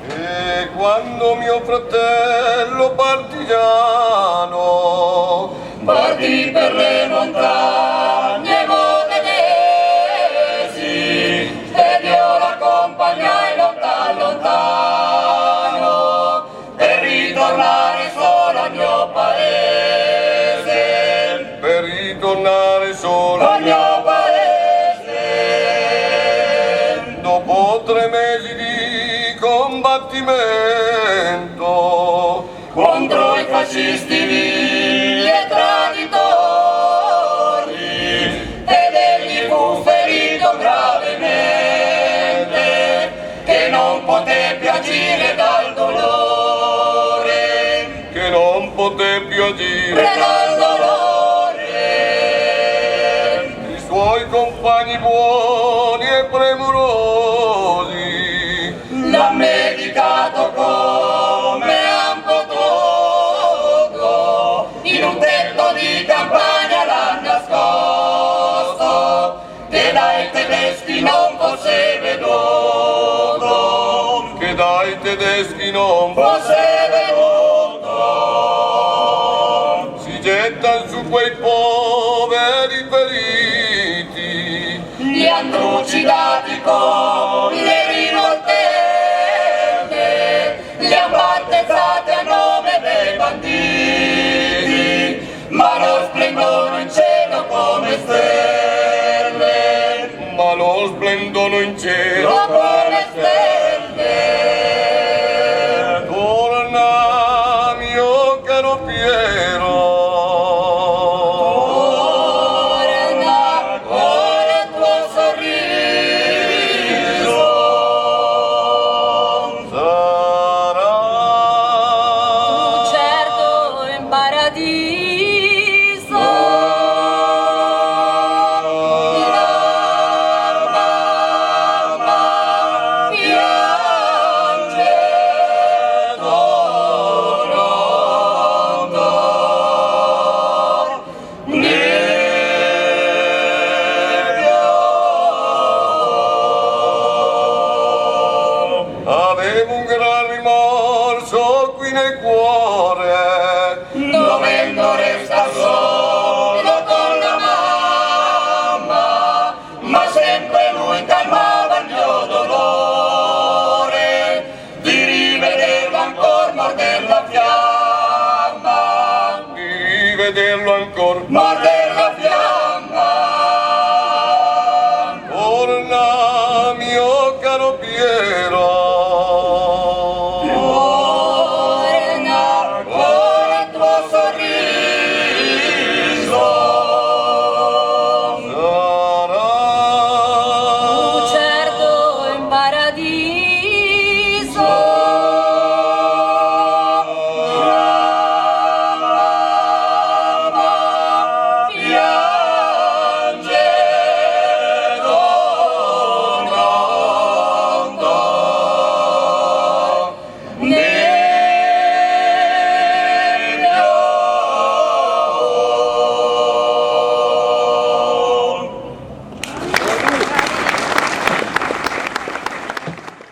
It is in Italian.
E quando mio fratello partigiano partì per le montagne modenesi ed io l'accompagnai lontan lontano per ritornare solo al mio paese, per ritornare solo al mio paese. Dopo 3 mesi di combattimento Contro i fascisti vili e traditori ed egli fu ferito gravemente che non poté più agire dal dolore, che non poté più agire dal dolore. I suoi compagni buoni e premurosi L'ha medicato come han potuto, in un tetto di campagna l'han nascosto, che dai tedeschi non fosse veduto, che dai tedeschi non fosse veduto. si gettan su quei poveri feriti, Li han trucidati con le rivoltelle, li han battezzati a nome dei banditi, ma non splendono in cielo come stelle, ma non splendono in cielo come stelle. Torna mio caro Piero, Torna con il tuo sorriso, sarà certo in paradiso. Avevo un gran rimorso qui nel cuore, dovendo resta solo con la mamma, ma sempre lui calmava il mio dolore di rivederlo ancor morder la fiamma, di vederlo ancora